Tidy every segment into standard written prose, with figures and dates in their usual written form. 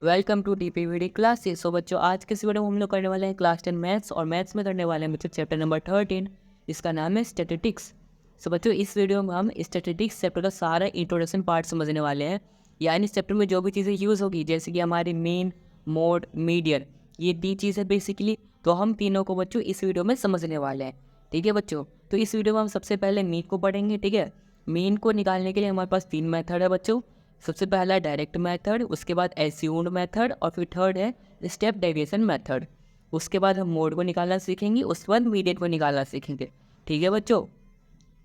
Welcome to DPVD classes. So बच्चों, आज के इस वीडियो में हम लोग करने वाले हैं क्लास 10 मैथ्स, और मैथ्स में करने वाले हैं बच्चों चैप्टर नंबर 13, जिसका नाम है स्टैटिस्टिक्स। सो बच्चों, इस वीडियो में हम स्टैटिस्टिक्स चैप्टर का सारा इंट्रोडक्शन पार्ट समझने वाले हैं। यानी इस चैप्टर में जो भी चीज़ें यूज़ होगी, जैसे कि हमारी मीन, मोड, मीडियन, ये 3 चीज़ें बेसिकली, तो हम तीनों को बच्चों इस वीडियो में समझने वाले हैं। ठीक है बच्चों, तो इस वीडियो में हम सबसे पहले मीन को पढ़ेंगे। ठीक है, मीन को निकालने के लिए हमारे पास 3 मेथड है बच्चों। सबसे पहला डायरेक्ट मेथड, उसके बाद एस्यूम्ड मेथड, और फिर थर्ड है स्टेप डेविएशन मेथड। उसके बाद हम मोड को निकालना सीखेंगे, उसके बाद मीडियन को निकालना सीखेंगे। ठीक है बच्चों,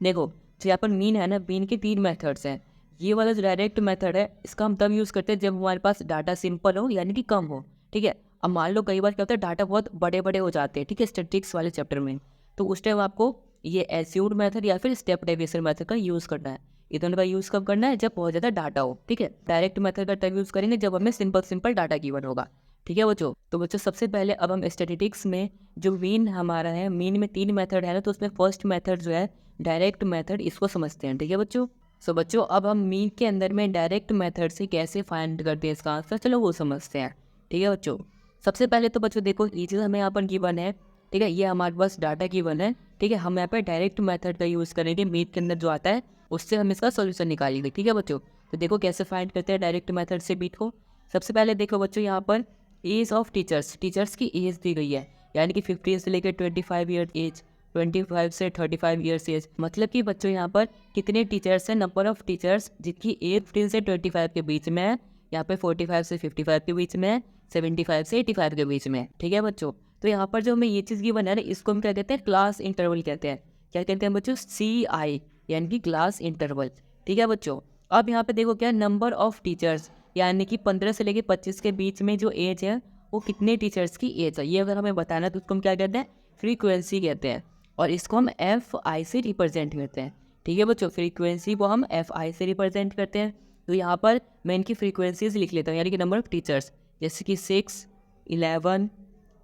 देखो जो यहाँ पर मीन है ना, मीन के 3 मेथड्स हैं। ये वाला जो डायरेक्ट मेथड है, इसका हम तब यूज़ करते हैं जब हमारे पास डाटा सिंपल हो, यानी कि कम हो। ठीक है, अब मान लो कई बार क्या होता है, डाटा बहुत बड़े बड़े हो जाते हैं, ठीक है, स्टैटिस्टिक्स वाले चैप्टर में, तो उस टाइम आपको ये एस्यूम्ड मेथड या फिर स्टेप डेविएशन मेथड का यूज़ करना है। ये दोनों का यूज़ कब करना है, जब बहुत ज़्यादा डाटा हो। ठीक है, डायरेक्ट मेथड का तब यूज़ करेंगे जब हमें सिंपल डाटा गिवन होगा। ठीक है बच्चों, तो बच्चों सबसे पहले अब हम स्टैटिस्टिक्स में जो मीन हमारा है, मीन में 3 मेथड है ना, तो उसमें फर्स्ट मेथड जो है डायरेक्ट मेथड, इसको समझते हैं। ठीक है बच्चों, सो बच्चों अब हम मीन के अंदर में डायरेक्ट मेथड से कैसे फाइंड करते हैं इसका आंसर, चलो वो समझते हैं। ठीक है बच्चों, सबसे पहले तो बच्चों देखो, ये चीज़ हमें यहाँ पर गिवन है। ठीक है, ये हमारे पास डाटा गिवन है। ठीक है, हम यहाँ पर डायरेक्ट मेथड का यूज़ करेंगे, मीन के अंदर जो आता है उससे हम इसका सोल्यूशन निकालेंगे। ठीक है बच्चों, तो देखो कैसे फाइंड करते हैं डायरेक्ट मेथड से बीट को। सबसे पहले देखो बच्चों, यहाँ पर एज ऑफ टीचर्स की एज दी गई है, यानी कि 15 से लेकर 25 ईयर एज, 25 से 35 ईयर्स एज। मतलब कि बच्चों यहाँ पर कितने टीचर्स हैं, नंबर ऑफ टीचर्स जिनकी एज 15 से 25 के बीच में है, यहाँ पे 45 से 55 के बीच में है, 75 से 85 के बीच में है। ठीक है बच्चों, तो यहाँ पर जो हमें ये चीज़ की बना है, इसको हम क्या कहते हैं, क्लास इंटरवल कहते हैं। क्या कहते हैं बच्चों, CI, यानी कि क्लास इंटरवल। ठीक है बच्चों, अब यहाँ पे देखो क्या, नंबर ऑफ टीचर्स, यानी कि 15 से लेकर 25 के बीच में जो एज है, वो कितने टीचर्स की एज है, ये अगर हमें बताना है तो उसको हम क्या कहते हैं, फ्रीक्वेंसी कहते हैं, और इसको हम FI से रिप्रेजेंट करते हैं। ठीक है बच्चों, फ्रीक्वेंसी को हम FI से रिप्रेजेंट करते हैं। तो यहाँ पर मैं इनकी फ्रीक्वेंसीज लिख लेता हूँ, यानी कि नंबर ऑफ टीचर्स, जैसे कि 6, 11,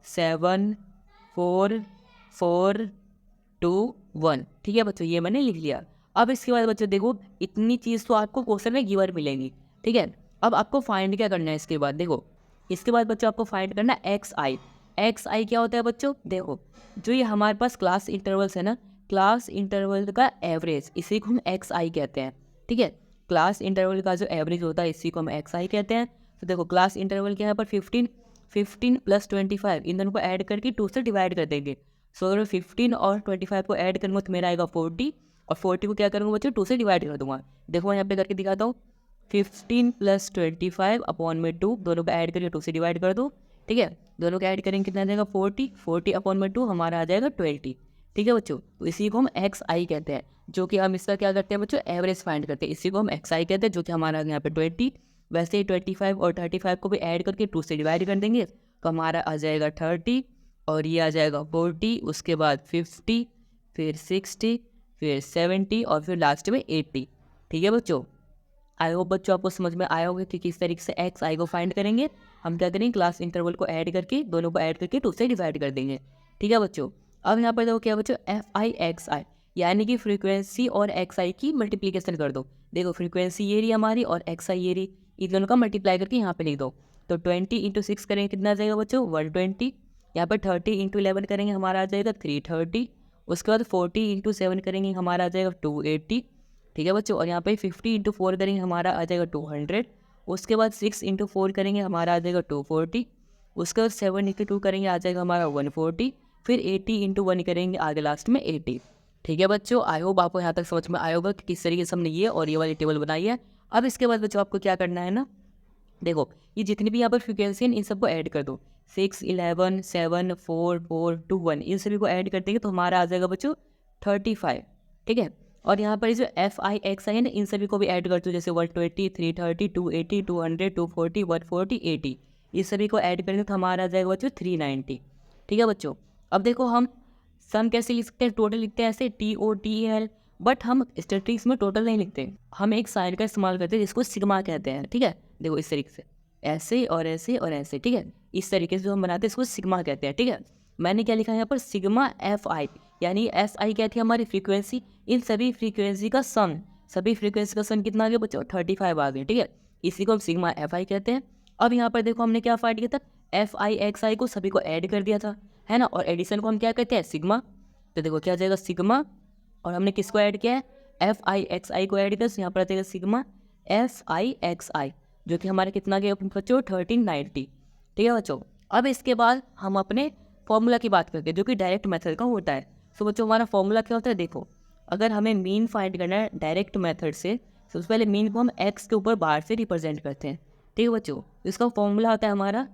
7, 4, 4, 2, 1। ठीक है बच्चों, ये मैंने लिख लिया। अब इसके बाद बच्चों देखो, इतनी चीज़ तो आपको क्वेश्चन में गिवन मिलेंगी। ठीक है, अब आपको फाइंड क्या करना है इसके बाद, देखो इसके बाद बच्चों आपको फाइंड करना है XI। XI क्या होता है बच्चों, देखो जो ये हमारे पास क्लास इंटरवल्स है ना, क्लास इंटरवल का एवरेज, इसी को हम XI कहते हैं। ठीक है, क्लास इंटरवल का जो एवरेज होता है, इसी को हम XI कहते हैं। तो देखो क्लास इंटरवल के यहाँ पर 15 प्लस 25, इन दोनों को ऐड करके 2 से डिवाइड कर देंगे। सो अगर 15 और 25 को ऐड करूँगा तो मेरा आएगा 40, और 40 को क्या करूँगा बच्चों, 2 से डिवाइड कर दूंगा। देखो यहाँ पे करके दिखाता हूँ, 15 प्लस 25 अपॉन में 2, दोनों को ऐड करके 2 से डिवाइड कर दो। ठीक है, दोनों को ऐड करेंगे कितना आ जाएगा, 40 अपॉन में 2 हमारा आ जाएगा 20। ठीक है बच्चों, तो इसी को हम XI कहते हैं, जो कि हम इसका क्या करते हैं बच्चों, एवरेज फाइंड करते हैं, इसी को हम XI कहते हैं, जो कि हमारा यहाँ पे 20। वैसे ही 25 और 35 को भी ऐड करके 2 से डिवाइड कर देंगे, तो हमारा आ जाएगा 30, और ये आ जाएगा 40, उसके बाद 50, फिर 60, फिर 70, और फिर लास्ट में 80। ठीक है बच्चों, आई होप बच्चों आपको समझ में आया होगा कि किस तरीके से XI को फाइंड करेंगे। हम क्या करेंगे, क्लास इंटरवल को ऐड करके, दोनों को ऐड करके 2 से डिवाइड कर देंगे। ठीक है बच्चों, अब यहाँ पर देखो क्या बच्चों, FI XI, यानी कि फ्रीक्वेंसी और XI की मल्टीप्लीकेशन कर दो। देखो फ्रीक्वेंसी ये रही हमारी और XI ये रही, इन दोनों का मल्टीप्लाई करके यहाँ पे लिख दो। तो 20 × 6 करेंगे कितना आ जाएगा बच्चों, 120। यहाँ पर 30 × 11 करेंगे, हमारा आ जाएगा 330। उसके बाद 40 × 7 करेंगे, हमारा आ जाएगा 280। ठीक है बच्चों, और यहाँ पे 50 × 4 करेंगे, हमारा आ जाएगा 200। उसके बाद 6 × 4 करेंगे, हमारा आ जाएगा 240। उसके बाद 7 × 2 करेंगे, आ जाएगा हमारा 140। फिर 80 × 1 करेंगे, आगे लास्ट में 80। ठीक है बच्चों, आई होप आपको यहाँ तक समझ में आया होगा कि किस तरीके से हमने ये और ये वाली टेबल बनाई है। अब इसके बाद बच्चों आपको क्या करना है ना, देखो ये जितनी भी यहाँ पर फ्रीक्वेंसी है इन सबको ऐड कर दो, 6, 11, 7, 4, 4, 2, 1, इन सभी को ऐड कर देंगे तो हमारा आ जाएगा बच्चों 35। ठीक है, और यहाँ पर जो FI XI है ना, इन सभी को भी ऐड कर दो, जैसे 120, 330, 280, 200, 240, 140, 80, इस सभी को ऐड करेंगे तो हमारा आ जाएगा बच्चों 390। ठीक है बच्चों, अब देखो हम सम कैसे लिख सकते हैं, टोटल लिखते हैं ऐसे TOTL, बट हम स्टैटिस्टिक्स में टोटल नहीं लिखते, हम एक साइन का इस्तेमाल करते हैं जिसको सिग्मा कहते हैं। ठीक है, देखो इस तरीके से, ऐसे और ऐसे और ऐसे। ठीक है, इस तरीके से जो हम बनाते हैं इसको सिग्मा कहते हैं। ठीक है, मैंने क्या लिखा है यहाँ पर, सिग्मा FI, यानी SI क्या थी हमारी फ्रीक्वेंसी, इन सभी फ्रीक्वेंसी का सम, सभी फ्रीक्वेंसी का सम कितना आ गया बच्चों, 35 आ गया। ठीक है, इसी को हम सिग्मा FI कहते हैं। अब यहाँ पर देखो हमने क्या फाइंड किया था, एफ आई एक्स आई को सभी को ऐड कर दिया था, है ना, और एडिशन को हम क्या कहते हैं, सिग्मा। तो देखो क्या आ जाएगा, सिग्मा, और हमने किसको ऐड किया है, एफ आई एक्स आई को ऐड किया, तो यहाँ पर आ जाएगा सिग्मा एफ आई एक्स आई, जो कि हमारे कितना गया बच्चों, 1390। ठीक है बच्चों। अब इसके बाद हम अपने फॉर्मूला की बात करते हैं, जो कि डायरेक्ट मेथड का होता है। सो बच्चों हमारा फॉर्मूला क्या होता है, देखो अगर हमें मीन फाइंड करना है डायरेक्ट मेथड से, सबसे पहले मीन को हम एक्स के ऊपर बाहर से रिप्रेजेंट करते हैं। ठीक है बच्चों, इसका फॉर्मूला होता है हमारा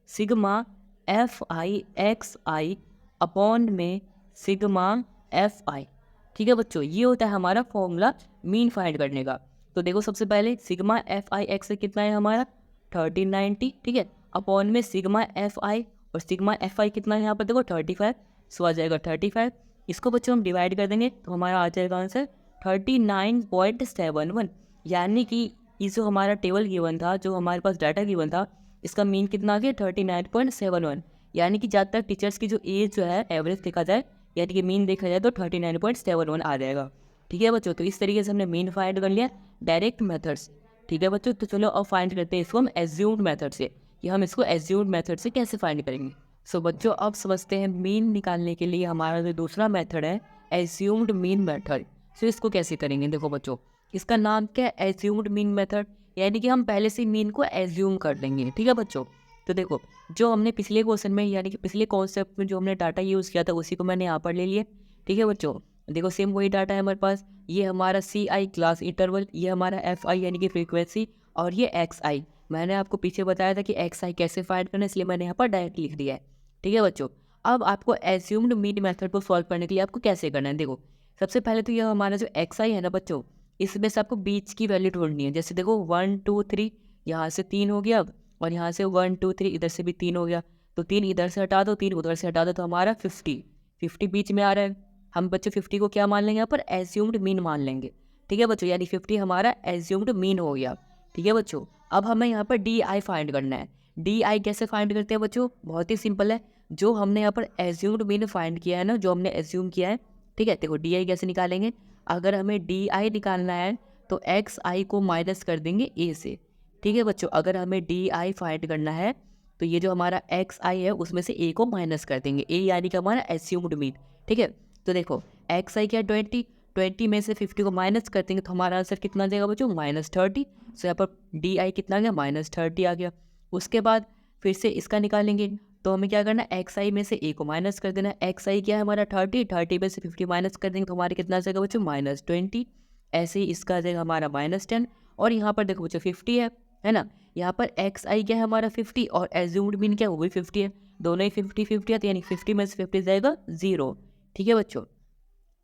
sigma F I x I upon में सिग्मा एफ आई। ठीक है बच्चों, ये होता है हमारा फॉर्मूला मीन फाइंड करने का। तो देखो सबसे पहले सिग्मा एफ आई एक्स कितना है हमारा 1390, ठीक है, अपॉन में सिग्मा एफ आई, और सिग्मा एफ आई कितना है यहाँ पर देखो 35, सो आ जाएगा 35। इसको बच्चों हम डिवाइड कर देंगे तो हमारा आ जाएगा आंसर 39.71। यानी कि ये जो हमारा टेबल गिवन था, जो हमारे पास डाटा गिवन था, इसका मीन कितना आ गया 39.71। यानी कि ज़्यादातर टीचर्स की जो एज जो है एवरेज देखा जाए, यानी कि मीन देखा जाए तो 39.71 आ जाएगा। ठीक है बच्चों, तो इस तरीके से हमने मीन फाइंड कर लिया डायरेक्ट मेथड्स। ठीक है बच्चों, तो चलो अब फाइंड करते हैं इसको हम एज्यूम्ड मेथड से, कि हम इसको एज्यूम्ड मेथड से कैसे फाइंड करेंगे। सो बच्चों अब समझते हैं मीन निकालने के लिए हमारा जो दूसरा मेथड है एज्यूम्ड मीन मेथड। सो इसको कैसे करेंगे, देखो बच्चों इसका नाम क्या है, एज्यूम्ड मीन मेथड, यानी कि हम पहले से मीन को एज्यूम कर लेंगे। ठीक है बच्चों, तो देखो जो हमने पिछले क्वेश्चन में, यानी कि पिछले कॉन्सेप्ट में जो हमने डाटा यूज़ किया था उसी को मैंने यहाँ पर ले लिया। ठीक है बच्चों, देखो सेम वही डाटा है हमारे पास, ये हमारा सी आई क्लास इंटरवल, ये हमारा एफ आई यानी कि फ्रीक्वेंसी, और ये एक्स आई। मैंने आपको पीछे बताया था कि एक्स आई कैसे फाइंड करना है, इसलिए मैंने यहाँ पर डायरेक्ट लिख दिया है। ठीक है बच्चों, अब आपको एज्यूम्ड मीन मेथड को सॉल्व करने के लिए आपको कैसे करना है, देखो सबसे पहले तो ये हमारा जो एक्स आई है ना बच्चों, इसमें से आपको बीच की वैल्यू ढूंढनी है। जैसे देखो 1 2 3, यहाँ से 3 हो गया अब, और यहाँ से 1 2 3 इधर से भी 3 हो गया, तो 3 इधर से हटा दो, 3 उधर से हटा दो, तो हमारा 50 बीच में आ रहा है। हम बच्चों 50 को क्या मान लेंगे यहाँ पर, एज्यूम्ड मीन मान लेंगे। ठीक है बच्चों, यानी 50 हमारा एज्यूम्ड मीन हो गया। ठीक है बच्चों, अब हमें यहाँ पर डी आई फाइंड करना है। डी आई कैसे फाइंड करते हैं बच्चों, बहुत ही सिंपल है। जो हमने यहाँ पर एज्यूम्ड मीन फाइंड किया है ना, जो हमने एज्यूम किया है, ठीक है, देखो डी आई कैसे निकालेंगे, अगर हमें डी आई निकालना है तो एक्स आई को माइनस कर देंगे ए से। ठीक है बच्चों, अगर हमें डी आई फाइंड करना है तो ये जो हमारा एक्स आई है उसमें से ए को माइनस कर देंगे, ए यानी कि हमारा एज्यूम्ड मीन। ठीक है, तो देखो एक्स आई क्या 20 में से 50 को माइनस कर देंगे तो हमारा आंसर कितना आ जाएगा बच्चों, -30। सो यहाँ पर डी आई कितना आ गया, -30 आ गया। उसके बाद फिर से इसका निकालेंगे तो हमें क्या करना है, एक्स आई में से ए को माइनस कर देना है। एक्स आई क्या है हमारा 30 में से 50 माइनस कर देंगे तो हमारे कितना आ जाएगा बच्चों, -20। ऐसे ही इसका आ जाएगा हमारा -10। और यहाँ पर देखो बच्चों 50 है ना, यहाँ पर एक्स आई क्या है हमारा 50, और एज्यूम्ड मीन क्या वो भी 50 है, दोनों ही 50-50 है, तो यानी 50 में से 50 जाएगा 0। ठीक है बच्चों,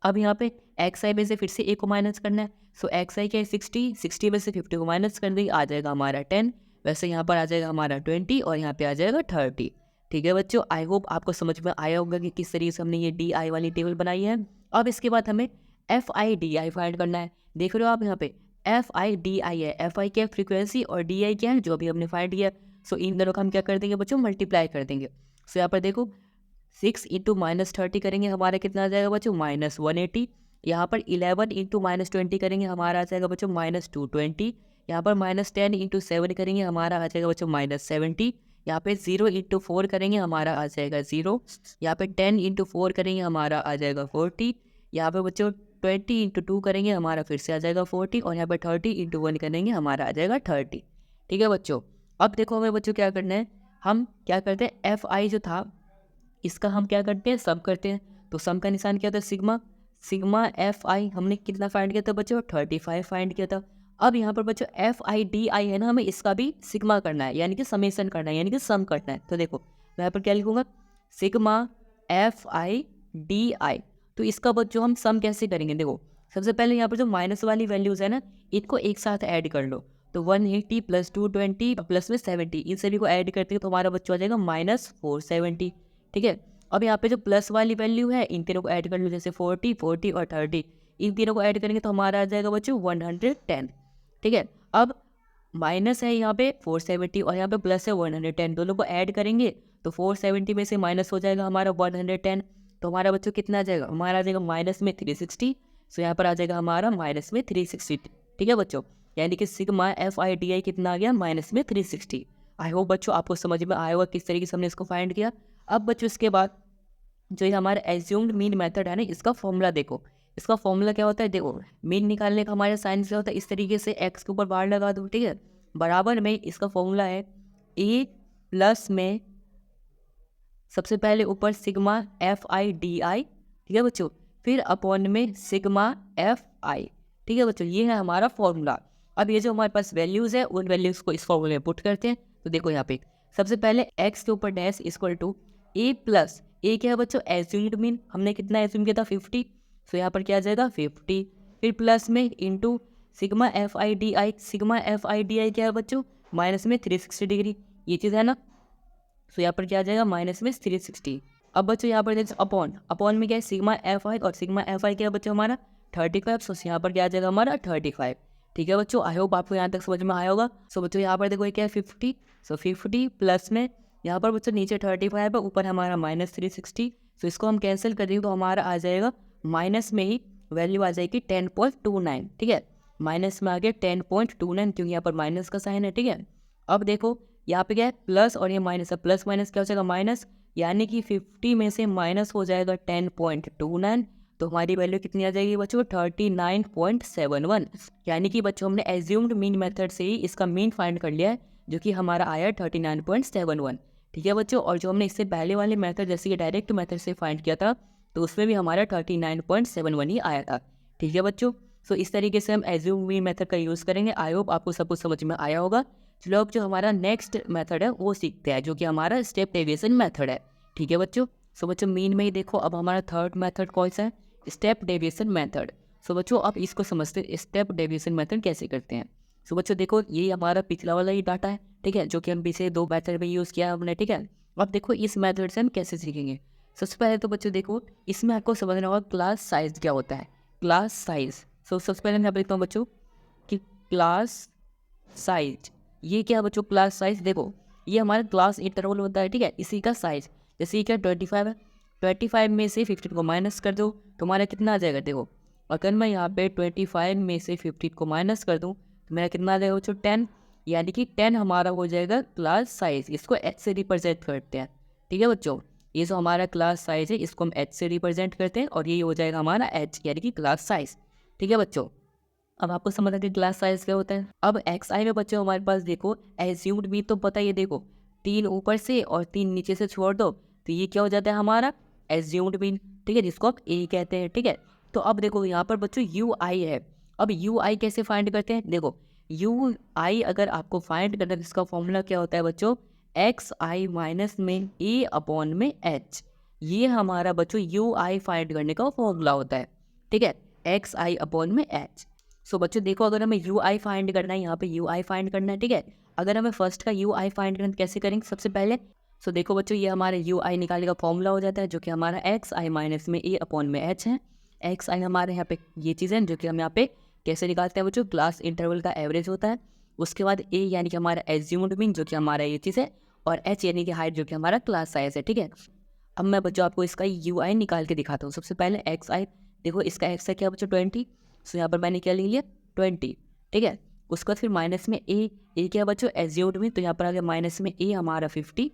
अब यहाँ पे एक्स आई में से फिर से ए को माइनस करना है। सो एक्स आई क्या है 60 में से 50 को माइनस कर देंगे, आ जाएगा हमारा 10। वैसे यहाँ पर आ जाएगा हमारा 20 और यहाँ पे आ जाएगा 30। ठीक है बच्चों, आई होप आपको समझ में आया होगा कि किस तरीके से हमने ये डी आई वाली टेबल बनाई है। अब इसके बाद हमें F I D I find करना है। देख रहे हो आप यहाँ पे एफ आई डी आई है, एफ आई क्या है फ्रीक्वेंसी और डी आई क्या है जो अभी हमने फाइंड किया। सो इन दोनों का हम क्या कर देंगे बच्चों, मल्टीप्लाई कर देंगे। सो यहाँ पर देखो 6 इंटू -30 करेंगे हमारा कितना आ जाएगा बच्चों, -180। यहाँ पर 11 इंटू -20 करेंगे हमारा आ जाएगा बच्चों -220। यहाँ पर -10 इंटू 7 करेंगे हमारा आ जाएगा बच्चों -70। यहाँ पे 0 इंटू 4 करेंगे हमारा आ जाएगा 0। यहाँ पे 10 इंटू 4 करेंगे हमारा आ जाएगा 40। यहाँ पे बच्चों 20 इंटू 2 करेंगे हमारा फिर से आ जाएगा 40। और यहाँ पे 30 इंटू 1 करेंगे हमारा आ जाएगा 30। ठीक है बच्चों, अब देखो हमें बच्चों क्या करना है, हम क्या करते हैं एफ आई जो था इसका हम क्या करते हैं, सम करते हैं। तो सम का निशान क्या था, सिग्मा। सिग्मा एफ आई हमने कितना फाइंड किया था बच्चों, 35 फाइंड किया था। अब यहाँ पर बच्चों एफ आई डी आई है ना, हमें इसका भी सिग्मा करना है, यानी कि समेशन करना है, यानी कि सम करना है। तो देखो मैं यहाँ पर क्या लिखूंगा, sigma F I D I. तो इसका बच्चों हम सम कैसे करेंगे, देखो सबसे पहले यहाँ पर जो माइनस वाली वैल्यूज़ है ना, इनको एक साथ ऐड कर लो। तो 180 + 220 प्लस में 70, इन सभी को ऐड करते हैं तो हमारा बच्चों आ जाएगा -470। ठीक है, अब यहाँ पे जो प्लस वाली वैल्यू है इन तीनों को ऐड कर लो, जैसे 40 40 और 30, इन तीनों को ऐड करेंगे तो हमारा आ जाएगा बच्चों 110। ठीक है, अब माइनस है यहाँ पे 470 और यहाँ पे प्लस है 110, दोनों को ऐड करेंगे तो 470 में से माइनस हो जाएगा हमारा 110, तो हमारा बच्चों कितना आ जाएगा, हमारा आ जाएगा माइनस में 360। सो यहाँ पर आ जाएगा हमारा माइनस में 360। ठीक है बच्चों, यानी कि sigma F I D I कितना आ गया, -360। आई होप बच्चों आपको समझ में आया होगा किस तरीके से हमने इसको फाइंड किया। अब बच्चों इसके बाद जो ये हमारा एज्यूम्ड मीन मेथड है ना, इसका फॉर्मूला देखो। इसका फॉर्मूला क्या होता है, देखो मीन निकालने का हमारे साइंस क्या होता है, इस तरीके से एक्स के ऊपर बार लगा दो, ठीक है। बराबर में इसका फॉर्मूला है ए प्लस में सबसे पहले ऊपर sigma F I D I, ठीक है बच्चों, फिर अपॉन में सिग्मा एफ आई, ठीक है बच्चों, ये है हमारा फॉर्मूला। अब ये जो हमारे पास वैल्यूज़ है उन वैल्यूज़ को इस फॉर्मूले में पुट करते हैं। तो देखो यहाँ पे सबसे पहले एक्स के ऊपर dash equal to A plus A क्या है बच्चों, एज्यूम्ड मीन हमने कितना एज्यूम किया था 50, तो यहाँ पर क्या आ जाएगा 50, फिर प्लस में into sigma F I D I. Sigma F I D I क्या है बच्चों, माइनस में 360 डिग्री, ये चीज़ है ना। तो यहाँ पर क्या आ जाएगा माइनस में 360। अब बच्चों यहाँ पर देखो अपॉन, अपॉन में क्या है सिग्मा एफ आई, और सिग्मा एफ आई क्या है बच्चों हमारा 35, सो यहाँ पर क्या आ जाएगा हमारा 35। ठीक है बच्चों, आई होप आपको यहाँ तक समझ में आया होगा। सो बच्चों यहाँ पर देखो ये क्या है 50, सो 50 प्लस में यहाँ पर बच्चों नीचे 35 है, ऊपर हमारा माइनस 360, सो इसको हम कैंसिल कर देंगे तो हमारा आ जाएगा माइनस में ही वैल्यू आ जाएगी 10.29, ठीक है। माइनस में आ गया 10.29 क्योंकि यहाँ पर माइनस का साइन है, ठीक है। अब देखो यहाँ पे क्या है प्लस और ये माइनस है, प्लस माइनस क्या हो जाएगा माइनस, यानी कि 50 में से माइनस हो जाएगा 10.29, तो हमारी वैल्यू कितनी आ जाएगी बच्चों 39.71। यानी कि बच्चों हमने एज्यूम्ड मीन मेथड से ही इसका मीन फाइंड कर लिया है, जो कि हमारा आया 39.71, ठीक है बच्चों। और जो हमने इससे पहले वाले मेथड जैसे कि डायरेक्ट मेथड से फाइंड किया था, तो उसमें भी हमारा 39.71 ही आया था, ठीक है बच्चों। सो इस तरीके से हम एज्यूम मीन मेथड का यूज़ करेंगे। आई होप आपको सब कुछ समझ में आया होगा। चलो अब जो हमारा नेक्स्ट मेथड है वो सीखते हैं, जो कि हमारा स्टेप डेविएशन मेथड है, ठीक है बच्चों। सो बच्चों मीन में ही देखो अब हमारा थर्ड मेथड कौन सा है, स्टेप डेविएशन मेथड। सो बच्चों अब इसको समझते हैं स्टेप डेविएशन मेथड कैसे करते हैं। सो बच्चों देखो ये हमारा पिछला वाला ही डाटा है, ठीक है, जो कि हम पीछे दो मेथड में यूज़ किया हमने, ठीक है। अब देखो इस मेथड से हम कैसे सीखेंगे। सबसे पहले तो बच्चों देखो इसमें आपको समझना होगा क्लास साइज क्या होता है, क्लास साइज। सो सबसे पहले मैं यहाँ पर लिखता हूँ बच्चों कि क्लास साइज, ये क्या है बच्चों क्लास साइज, देखो ये हमारा क्लास इंटरवल होता है, ठीक है, इसी का साइज। जैसे ये क्या 25 है, 25 में से 15 को माइनस कर दो तो हमारा कितना आ जाएगा, देखो अगर मैं यहाँ पे 25 में से 15 को माइनस कर दूँ तो मेरा कितना आ जाएगा बच्चों 10, यानी कि 10 हमारा हो जाएगा क्लास साइज। इसको एच से रिप्रेजेंट करते हैं, ठीक है बच्चों। ये जो हमारा क्लास साइज है इसको हम एच से रिप्रेजेंट करते हैं और ये हो जाएगा हमारा एच, यानी कि क्लास साइज, ठीक है बच्चों। अब आपको समझ आ गया क्लास साइज क्या होता है। अब एक्स आई में बच्चों हमारे पास देखो एज्यूम्ड भी तो पता है, ये देखो 3 ऊपर से और 3 नीचे से छोड़ दो तो ये क्या हो जाता है हमारा एज्यूम्ड मीन, ठीक है, जिसको आप ए कहते हैं, ठीक है। तो अब देखो यहाँ पर बच्चों यू आई है। अब यू आई कैसे फाइंड करते हैं, देखो यू आई अगर आपको फाइंड करना है तो इसका फॉर्मूला क्या होता है बच्चों, एक्स आई माइनस में ए अपॉन में एच। ये हमारा बच्चों यू आई फाइंड करने का फॉर्मूला होता है, ठीक है, एक्स आई अपॉन में एच। सो बच्चों देखो अगर हमें यू आई फाइंड करना है, यहाँ पे यू आई फाइंड करना है, ठीक है। अगर हमें फर्स्ट का यू आई फाइंड करना है तो कैसे करेंगे सबसे पहले। सो देखो बच्चों ये हमारे यू आई निकालने का फॉर्मूला हो जाता है, जो कि हमारा एक्स आई माइनस में ए अपॉन में एच है। एक्स आई हमारे यहाँ पे ये चीज़ है जो कि हम यहाँ पे कैसे निकालते हैं बच्चों, क्लास इंटरवल का एवरेज होता है। उसके बाद ए यानी कि हमारा एज्यूम्ड मीन जो कि हमारा ये चीज़ है, और एच यानी कि हाइट जो कि हमारा क्लास साइज है, ठीक है। अब मैं बच्चों आपको इसका यू आई निकाल के दिखाता हूँ। सबसे पहले एक्स आई देखो, इसका एक्स है क्या बच्चों 20, सो यहाँ पर मैंने क्या ले लिया 20, ठीक है। उसके बाद फिर माइनस में ए क्या बच्चों एज्यूम्ड में, तो यहाँ पर आ गया माइनस में ए हमारा 50,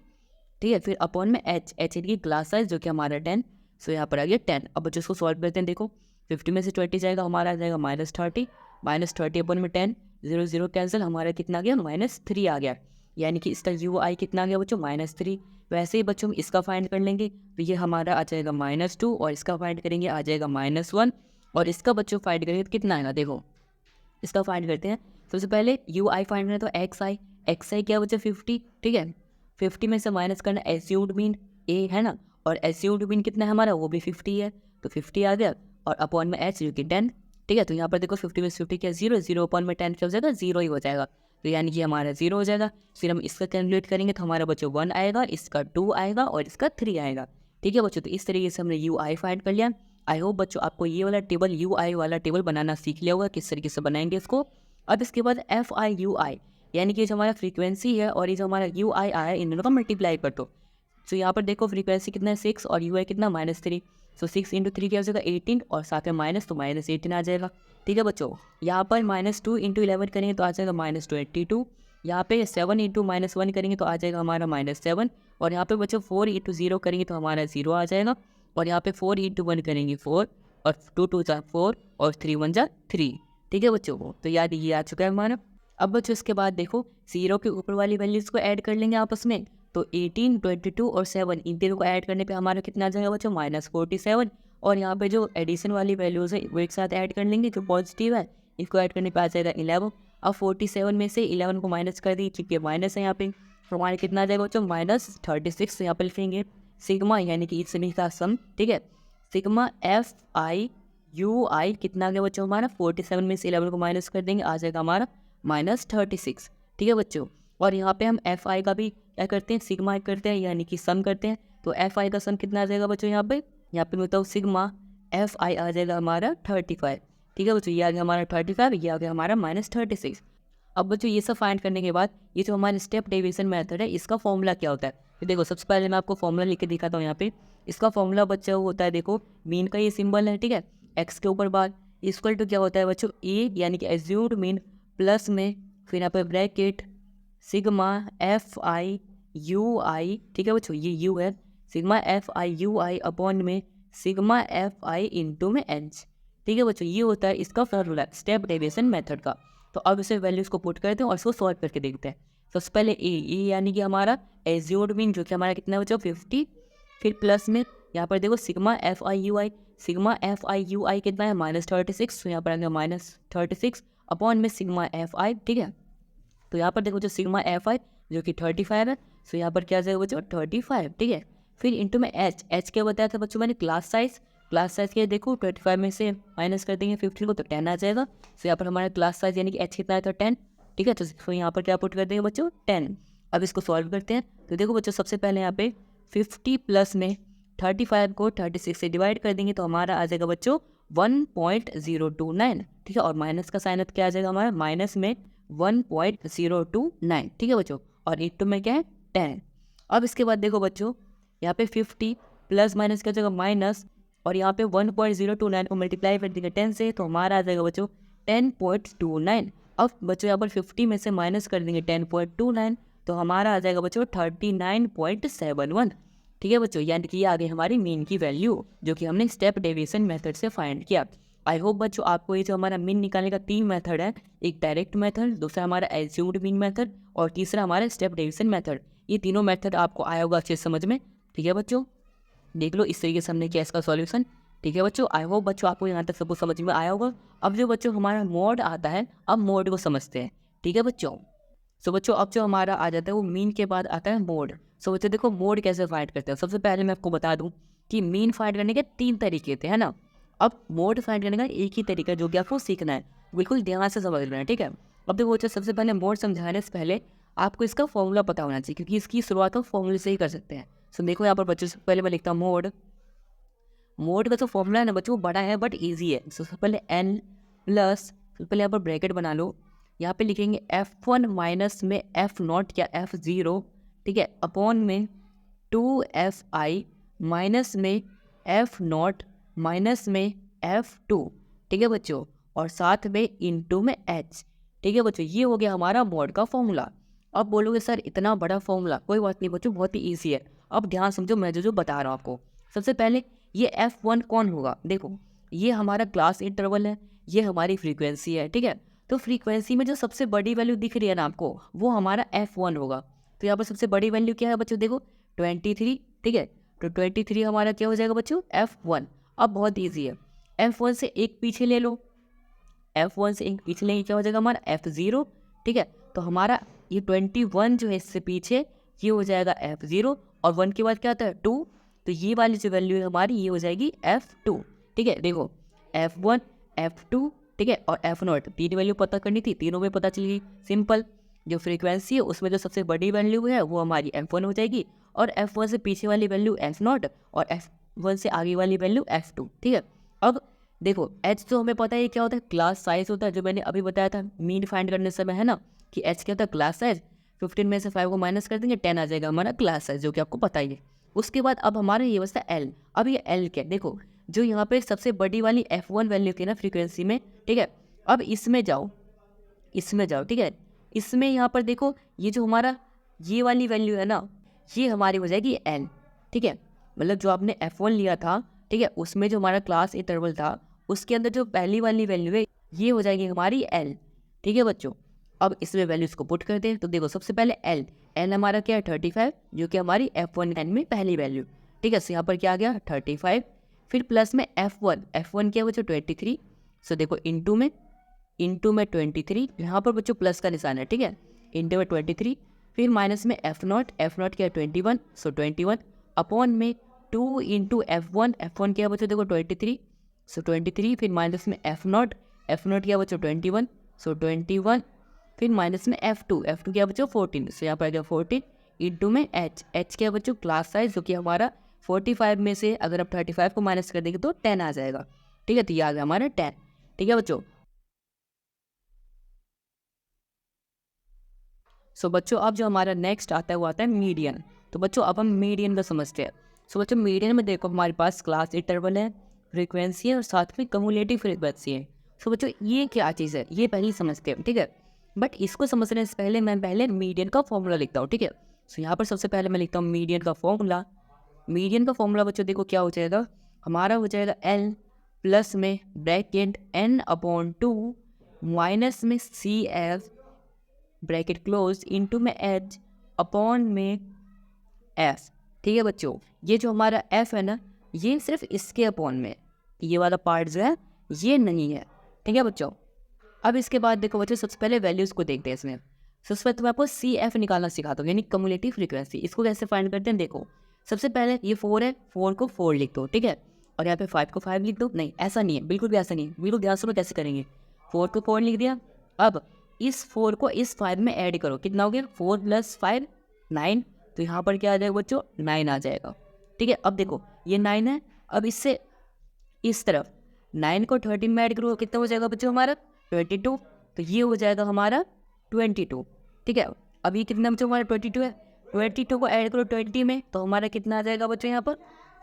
ठीक है। फिर अपॉन में एच, एच की क्लास साइज जो कि हमारा 10, सो यहाँ पर आ गया 10। अब बच्चों इसको सॉल्व करते हैं, देखो 50 में से 20 जाएगा हमारा आ जाएगा -30, -30 अपॉन में 10, 0 0 कैंसिल, हमारा कितना आ गया -3 आ गया, यानी कि इसका यू आई कितना आ गया बच्चों -3। वैसे ही बच्चों हम इसका फाइंड कर लेंगे तो ये हमारा आ जाएगा -2, और इसका फाइंड करेंगे आ जाएगा -1, और इसका बच्चों फाइंड करेंगे तो कितना आएगा, देखो इसका फाइंड करते हैं। सबसे पहले यू आई फाइंड करना तो एक्स आई क्या बच्चा 50, ठीक है। 50 में से माइनस करना एज्यूम्ड मीन ए है ना, और एज्यूम्ड मीन कितना है हमारा वो भी 50 है, तो 50 आ गया, और अपॉन में एच जो कि 10, ठीक है। तो यहाँ पर देखो 50 में से 50 क्या 0, 0 अपॉन में 10 क्या हो जाएगा 0 ही हो जाएगा, तो यानी कि हमारा 0 हो जाएगा। फिर हम इसका कैलकुलेट करेंगे तो हमारा बच्चों 1 आएगा, इसका 2 आएगा और इसका 3 आएगा, ठीक है बच्चों। तो इस तरीके से हमने यू आई फाइंड कर लिया। आई होप बच्चों आपको ये वाला टेबल यू आई वाला टेबल बनाना सीख लिया होगा, किस तरीके से बनाएंगे इसको। अब इसके बाद एफ आई यू आई, यानी कि जो हमारा फ्रीक्वेंसी है और ये जो हमारा यू आई आया इन दोनों का मल्टीप्लाई कर दो। तो यहाँ पर देखो फ्रीक्वेंसी कितना है 6 और यू आई कितना -3, सो 6 × 3 क्या हो जाएगा 18, और साथ में माइनस तो -18 आ जाएगा, ठीक है बच्चों। यहाँ पर -2 × 11 करेंगे तो आ जाएगा -22, यहाँ पे 7 इंटू -1 करेंगे तो आ जाएगा हमारा -7, और यहाँ पे बच्चों 4 इंटू 0 करेंगे तो हमारा 0 आ जाएगा, और यहाँ पे 4 इंटू 1 करेंगे 4, और 2 2 जा 4, और 3 1 जा 3। ठीक है बच्चों, वो तो याद ये आ चुका है हमारा। अब बच्चों इसके बाद देखो 0 के ऊपर वाली वैल्यूज़ को ऐड कर लेंगे आपस में, तो 18, 22 और 7 इन तीनों को ऐड करने पे हमारा कितना आ जाएगा बच्चों, -47, और यहाँ पे जो एडिशन वाली वैल्यूज़ है वो एक साथ ऐड कर लेंगे जो पॉजिटिव है, इसको ऐड करने पे आ जाएगा 11। अब 47 में से 11 को माइनस कर दिए क्योंकि माइनस है यहाँ पे, तो हमारे कितना आ जाएगा बच्चों, -36। यहाँ पे लिखेंगे सिग्मा यानी कि इस सभी का सम, ठीक है, सिग्मा FI कितना आ गया बच्चों हमारा, 47 में से 11 को माइनस कर देंगे, आ जाएगा हमारा -36। ठीक है बच्चों, और यहाँ पे हम FI का भी क्या करते हैं, सिग्मा करते हैं यानी कि सम करते हैं, तो FI का सम कितना आ जाएगा बच्चों, यहाँ पे बताओ सिग्मा FI आ जाएगा हमारा 35। ठीक है बच्चों, ये आ गया हमारा 35, ये आ गया हमारा -36। अब बच्चों ये सब फाइंड करने के बाद ये जो हमारा स्टेप डेविएशन मेथड है इसका फॉर्मूला क्या होता है, तो देखो सबसे पहले मैं आपको फॉर्मूला लिख के दिखाता हूँ। यहाँ पे इसका फॉर्मूला बच्चों होता है, देखो मीन का ये सिंबल है, ठीक है, एक्स के ऊपर बार इक्वल टू क्या होता है बच्चों, ए यानी कि एज्यूम्ड मीन प्लस में फिर यहाँ पे ब्रैकेट सिग्मा FI ठीक है बच्चों, ये यू है, सिग्मा FI अपॉन में सिग्मा FI इंटू में एच। ठीक है बच्चों, ये होता है इसका फॉर्मूला स्टेप डेविएशन मेथड का। तो अब इसे वैल्यूज़ को पुट करते हैं और इसको सॉल्व करके देखते हैं। सबसे पहले ए यानी कि हमारा एज्यूम्ड मीन जो कि हमारा कितना है बच्चों 50, फिर प्लस में यहाँ पर देखो सिग्मा FI कितना है -36, तो यहाँ पर आ गया -36 अपॉन में सिग्मा FI। ठीक है, तो यहाँ पर देखो जो सिग्मा FI जो कि 35 है, तो यहाँ पर क्या आ जाएगा बच्चों 35। ठीक है, फिर इंटू में एच क्या बताया था बच्चों मैंने, क्लास साइज के देखो 25 में से माइनस कर देंगे 50 को तो 10 आ जाएगा, तो यहाँ पर हमारा क्लास साइज यानी कि एच कितना है तो 10। ठीक है, तो यहाँ पर क्या पुट कर देंगे बच्चों 10। अब इसको सॉल्व करते हैं, तो देखो बच्चों सबसे पहले यहाँ पे 50 प्लस में 35 को 36 से डिवाइड कर देंगे तो हमारा आ जाएगा बच्चों 1.029। ठीक है, और माइनस का साइन क्या आ जाएगा हमारा, माइनस में 1.029। ठीक है बच्चों, और इंटू में क्या है 10। अब इसके बाद देखो बच्चों यहाँ पे 50 प्लस माइनस क्या जगह माइनस, और यहाँ पे 1.029 को मल्टीप्लाई कर देंगे 10 से तो हमारा आ जाएगा बच्चों 10.29। अब बच्चों यहाँ पर 50 में से माइनस कर देंगे 10.29 तो हमारा आ जाएगा बच्चों 39.71। ठीक है बच्चों, यानी कि ये आ गई हमारी मीन की वैल्यू जो कि हमने स्टेप डेविएशन मेथड से फाइंड किया। आई होप बच्चों आपको ये जो हमारा मीन निकालने का 3 मेथड है, एक डायरेक्ट मेथड, दूसरा हमारा एज्यूम्ड मीन मेथड और तीसरा हमारा स्टेप डेविएशन मेथड, ये तीनों मेथड आपको आया होगा अच्छे समझ में। ठीक है बच्चों, देख लो इस तरीके से हमने किया इसका सॉल्यूशन। ठीक है बच्चों, आई होप बच्चों आपको यहाँ तक सब कुछ समझ में आया होगा। अब जो बच्चों हमारा मोड आता है, अब मोड को समझते हैं। ठीक है बच्चों, सो बच्चों अब जो हमारा आ जाता है वो मीन के बाद आता है मोड। सो बच्चों देखो मोड कैसे फाइंड करते हैं, सबसे पहले मैं आपको बता दूं कि मीन फाइंड करने के 3 तरीके थे, है ना। अब मोड फाइंड करने का एक ही तरीका जो कि आपको सीखना है, बिल्कुल ध्यान से समझ लेना है। ठीक है, अब देखो बच्चों सबसे पहले मोड समझाने से पहले आपको इसका फॉर्मूला पता होना चाहिए क्योंकि इसकी शुरुआत हम फॉर्मूले से ही कर सकते हैं। सो देखो यहाँ पर बच्चों से पहले मैं लिखता हूँ मोड का जो फॉर्मूला है ना बच्चों वो बड़ा है बट ईजी है। सबसे पहले n प्लस, सबसे पहले यहाँ पर ब्रैकेट बना लो, यहाँ पे लिखेंगे F1 माइनस में F0 या F0, ठीक है, अपॉन में 2FI माइनस में F0 माइनस में F2। ठीक है बच्चों, और साथ में इंटू में H। ठीक है बच्चों, ये हो गया हमारा मोड का फॉर्मूला। अब बोलोगे सर इतना बड़ा फॉर्मूला, कोई बात नहीं बच्चों, बहुत ही ईजी है। अब ध्यान समझो मैं जो बता रहा हूँ आपको। सबसे पहले ये F1 कौन होगा, देखो ये हमारा क्लास इंटरवल है, ये हमारी फ्रीक्वेंसी है। ठीक है, तो फ्रीक्वेंसी में जो सबसे बड़ी वैल्यू दिख रही है ना आपको वो हमारा F1 होगा। तो यहाँ पर सबसे बड़ी वैल्यू क्या है बच्चों, देखो 23। ठीक है, तो 23 हमारा क्या हो जाएगा बच्चों F1। अब बहुत ईजी है, F1 से एक पीछे ले लो, F1 से एक पीछे लेंगे क्या हो जाएगा हमारा F0। ठीक है, तो हमारा ये 21 जो है इससे पीछे ये हो जाएगा F0, और 1 के बाद क्या आता है 2, तो ये वाली जो वैल्यू है हमारी ये हो जाएगी F2। ठीक है, देखो F1 F2 ठीक है, और F0 तीन वैल्यू पता करनी थी, तीनों में पता चल गई। सिंपल, जो फ्रीक्वेंसी है उसमें जो सबसे बड़ी वैल्यू है वो हमारी F1 हो जाएगी, और F1 से पीछे वाली वैल्यू F0, और F1 से आगे वाली वैल्यू F2। ठीक है, अब देखो H तो हमें पता है क्या होता है, क्लास साइज होता है, जो मैंने अभी बताया था मीन फाइंड करने समय, है ना, कि H क्या होता है क्लास साइज। 15 में से 5 को माइनस कर देंगे 10 आ जाएगा हमारा क्लास साइज, जो कि आपको पता ही है। उसके बाद अब हमारा ये बचता है L। अब ये L क्या, देखो जो यहाँ पे सबसे बड़ी वाली F1 वैल्यू की ना फ्रीक्वेंसी में, ठीक है, अब इसमें जाओ, ठीक है, इसमें यहाँ पर देखो ये जो हमारा ये वाली वैल्यू है ना, ये हमारी हो जाएगी एल, ठीक है। मतलब जो आपने F1 लिया था, ठीक है, उसमें जो हमारा क्लास इंटरवल था उसके अंदर जो पहली वाली वैल्यू है ये हो जाएगी हमारी एल, ठीक है बच्चों। अब इसमें वैल्यूज को पुट करते हैं तो देखो सबसे पहले एल हमारा क्या है 35, जो कि हमारी F1 में पहली वैल्यू, ठीक है। सो यहाँ पर क्या आ गया 35, फिर प्लस में F1 क्या बच्चों 23। सो देखो इंटू में 23, यहाँ पर बच्चों प्लस का निशान है, ठीक है, इंटू में 23, फिर माइनस में F0 क्या है 21, सो 21 अपॉन में 2 इंटू F1 क्या बच्चों देखो 23, सो 23, फिर माइनस में F0 क्या बच्चों 21, सो 21, फिर माइनस में F2 क्या बच्चों 14, सो यहाँ पर आ गया 14 इंटू में H क्या बच्चों क्लास साइज, जो कि हमारा 45 में से अगर आप 35 को माइनस कर देंगे तो 10 आ जाएगा, ठीक है। तो ये आ गया हमारा 10, ठीक है बच्चों। सो बच्चों अब जो हमारा नेक्स्ट आता है वो आता है मीडियन। तो बच्चों अब हम मीडियन का समझते हैं। सो बच्चों मीडियन में देखो हमारे पास क्लास इंटरवल है, फ्रीक्वेंसी है और साथ में कम्युलेटिव फ्रीक्वेंसी है। सो बच्चों ये क्या चीज़ है ये पहले समझते हैं, ठीक है। बट इसको समझने से पहले मैं मीडियन का फॉर्मूला लिखता हूँ, ठीक है। सो यहाँ पर सबसे पहले मैं लिखता हूँ मीडियन का फॉर्मूला बच्चों देखो क्या हो जाएगा, हमारा हो जाएगा एल प्लस में ब्रैकेट n/2 माइनस में CF ब्रैकेट क्लोज इंटू में H अपॉन में F, ठीक है बच्चों। ये जो हमारा F है ना ये सिर्फ इसके अपॉन में, ये वाला पार्ट जो है ये नहीं है, ठीक है बच्चों। अब इसके बाद देखो बच्चों सबसे पहले वैल्यूज़ को देखते हैं इसमें। सबसे पहले तो मैं आपको CF निकालना सिखाता हूँ, यानी कम्युलेटिव फ्रीक्वेंसी। इसको कैसे फाइंड करते हैं देखो, सबसे पहले ये 4 है, 4 को 4 लिख दो, ठीक है, और यहाँ पे 5 को 5 लिख दो। नहीं ऐसा नहीं है, बिल्कुल भी ऐसा नहीं है, बिल्कुल ध्यान सुनो कैसे करेंगे। 4 को 4 लिख दिया, अब इस 4 को इस 5 में ऐड करो, कितना हो गया 4 + 5 9, तो यहाँ पर क्या आ जाएगा बच्चों 9 आ जाएगा, ठीक है। अब देखो ये 9 है, अब इससे इस तरफ 9 को 13 में ऐड करो, कितना हो जाएगा बच्चों हमारा 22, तो ये हो जाएगा हमारा 22, ठीक है। अब ये कितना बच्चों हमारा 22 है, 22 को ऐड करो 20 में तो हमारा कितना आ जाएगा बच्चों यहाँ पर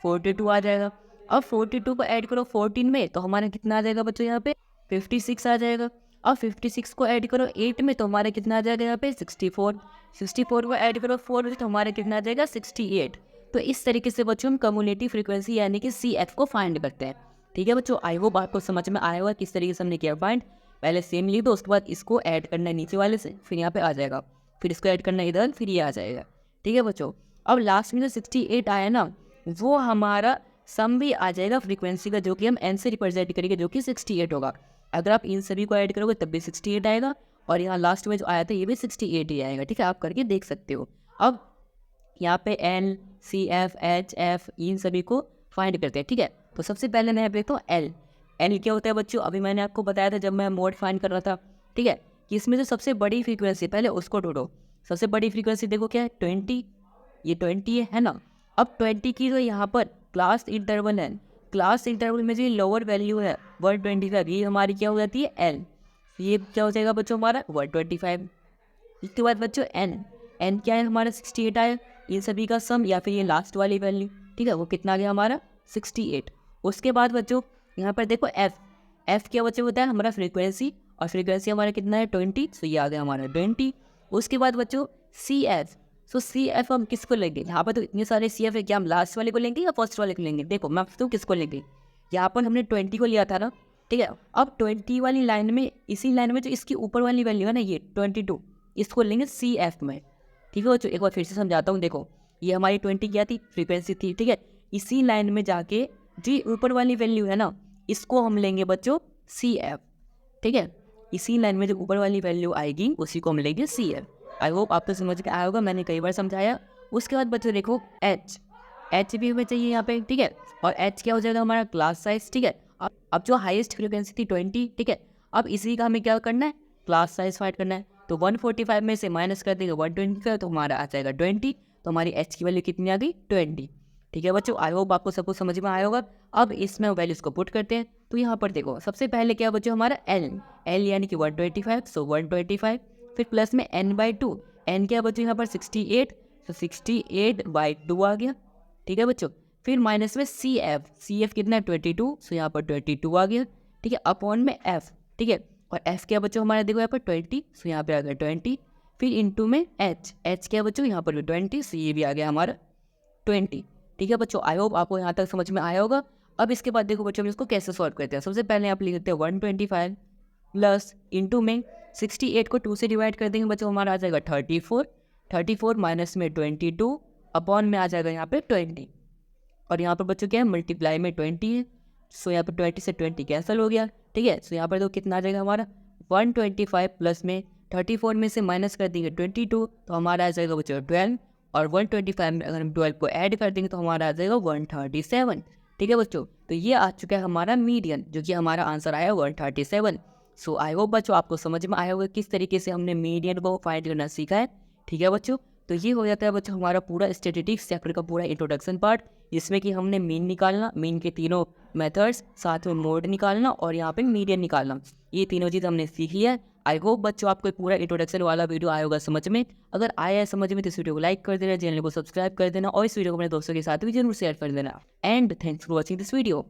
42 आ जाएगा। अब 42 को ऐड करो 14 में तो हमारा कितना आ जाएगा बच्चों यहाँ पे 56 आ जाएगा। अब 56 को ऐड करो 8 में तो हमारा कितना आ जाएगा यहाँ पे 64 को ऐड करो 4 में तो हमारा कितना आ जाएगा 68। तो इस तरीके से बच्चों हम कम्युलेटिव फ्रीक्वेंसी यानी कि CF को फाइंड करते हैं, ठीक है बच्चों। आई होप आपको समझ में आया होगा किस तरीके से हमने किया फाइंड। पहले सेम लिख दो, उसके बाद इसको ऐड करना है नीचे वाले से, फिर यहाँ पे आ जाएगा, फिर इसको ऐड करना है इधर, फिर ये आ जाएगा, ठीक है बच्चों। अब लास्ट में जो 68 आया ना वो हमारा सम भी आ जाएगा फ्रीक्वेंसी का, जो कि हम n से रिप्रेजेंट करेंगे, जो कि 68 होगा। अगर आप इन सभी को ऐड करोगे तब भी 68 आएगा, और यहाँ लास्ट में जो आया था ये भी 68 ही आएगा, ठीक है, आप करके देख सकते हो। अब यहाँ पे N, CF, H, F इन सभी को फाइंड करते हैं, ठीक है। तो सबसे पहले मैं देखता हूँ L क्या होता है बच्चों, अभी मैंने आपको बताया था जब मैं मोड फाइंड कर रहा था, ठीक है, कि इसमें जो सबसे बड़ी फ्रीक्वेंसी पहले उसको ढूंढो। सबसे बड़ी फ्रीक्वेंसी देखो क्या है 20, ये 20 है ना। अब 20 की जो यहाँ पर क्लास इंटरवल है, क्लास इंटरवल में जो लोअर वैल्यू है 125, ये हमारी क्या हो जाती है L, ये क्या हो जाएगा बच्चों हमारा 125। इसके बाद बच्चों n क्या है हमारा 68 आया, इन सभी का सम या फिर ये लास्ट वाली वैल्यू, ठीक है, वो कितना आ गया हमारा 68। उसके बाद बच्चों यहाँ पर देखो f क्या बच्चों होता है हमारा फ्रीक्वेंसी, और फ्रीक्वेंसी हमारा कितना है 20, सो ये आ गया हमारा 20। उसके बाद बच्चों CF हम किसको लेंगे, यहाँ पर तो इतने सारे CF है, क्या हम लास्ट वाले को लेंगे या फर्स्ट वाले को लेंगे। देखो मैं तो किसको लेंगे, यहाँ पर हमने 20 को लिया था ना, ठीक है। अब 20 वाली लाइन में, इसी लाइन में जो इसकी ऊपर वाली वैल्यू है ना ये 22, इसको लेंगे CF में, ठीक है बच्चों। एक बार फिर से समझाता हूँ, देखो ये हमारी 20 क्या थी फ्रीक्वेंसी थी, ठीक है, इसी लाइन में जाके जो ऊपर वाली वैल्यू है ना इसको हम लेंगे बच्चों CF, ठीक है, इसी लाइन में जो ऊपर वाली वैल्यू आएगी उसी को हम लेंगे CF। आई होप आपको समझ के आया होगा, मैंने कई बार समझाया। उसके बाद बच्चों देखो H भी हमें चाहिए यहाँ पे, ठीक है, और H क्या हो जाएगा हमारा क्लास साइज, ठीक है। अब जो हाईएस्ट फ्रीक्वेंसी थी 20, ठीक है, अब इसी का हमें क्या करना है क्लास साइज फाइंड करना है। तो 145 में से माइनस कर देंगे 125 तो हमारा आ जाएगा 20, तो हमारी H की वैल्यू कितनी आ गई 20, ठीक है बच्चों। आई होप आपको सब कुछ समझ में आया होगा। अब इसमें वैल्यूज़ को पुट करते हैं, तो यहाँ पर देखो सबसे पहले क्या बच्चों हमारा L यानी कि 125, सो 125, फिर प्लस में n/2, n क्या बच्चों यहाँ पर 68, तो 68/2 आ गया, ठीक है बच्चों। फिर माइनस में CF कितना है 22, सो यहाँ पर 22 आ गया, ठीक है, अपॉन में F, ठीक है, और एफ क्या बच्चों हमारा देखो यहाँ पर 20, सो यहाँ पे आ गया 20, फिर इंटू में एच क्या बच्चों यहाँ पर भी 20, सो ये भी आ गया हमारा 20। ठीक है बच्चों, आई होप आपको यहाँ तक समझ में आया होगा। अब इसके बाद देखो बच्चों हम इसको कैसे सॉल्व करते हैं। सबसे पहले आप लिख देते हैं 125 प्लस इंटू में 68 को 2 से डिवाइड कर देंगे बच्चों, हमारा आ जाएगा 34 माइनस में 22 अपॉन में आ जाएगा यहाँ पे 20, और यहाँ पर बच्चों क्या है मल्टीप्लाई में 20 है, सो यहाँ पर 20 से 20 कैंसिल हो गया। ठीक है, सो यहाँ पर तो कितना आ जाएगा हमारा 125 प्लस में 34 में से माइनस कर देंगे 22, तो हमारा आ जाएगा बच्चों 12, और 125 में अगर हम 12 को ऐड कर देंगे तो हमारा आ जाएगा 137। ठीक है बच्चों, तो ये आ चुका है हमारा मीडियन, जो कि हमारा आंसर आया 137। सो आई होप बच्चों आपको समझ में आया होगा किस तरीके से हमने मीडियन को फाइंड करना सीखा है। ठीक है बच्चों, तो ये हो जाता है बच्चों हमारा पूरा स्टैटिस्टिक्स चैप्टर का पूरा इंट्रोडक्शन पार्ट, जिसमें कि हमने मीन निकालना, मीन के तीनों मेथड्स, साथ में मोड निकालना और यहाँ पे मीडियन निकालना, ये तीनों चीज़ हमने सीखी है। आई होप बच्चों आपको पूरा इंट्रोडक्शन वाला वीडियो आया होगा समझ में। अगर आया है समझ में तो इस वीडियो को लाइक कर देना, चैनल को सब्सक्राइब कर देना और इस वीडियो को अपने दोस्तों के साथ भी जरूर शेयर कर देना। And thanks for watching this video.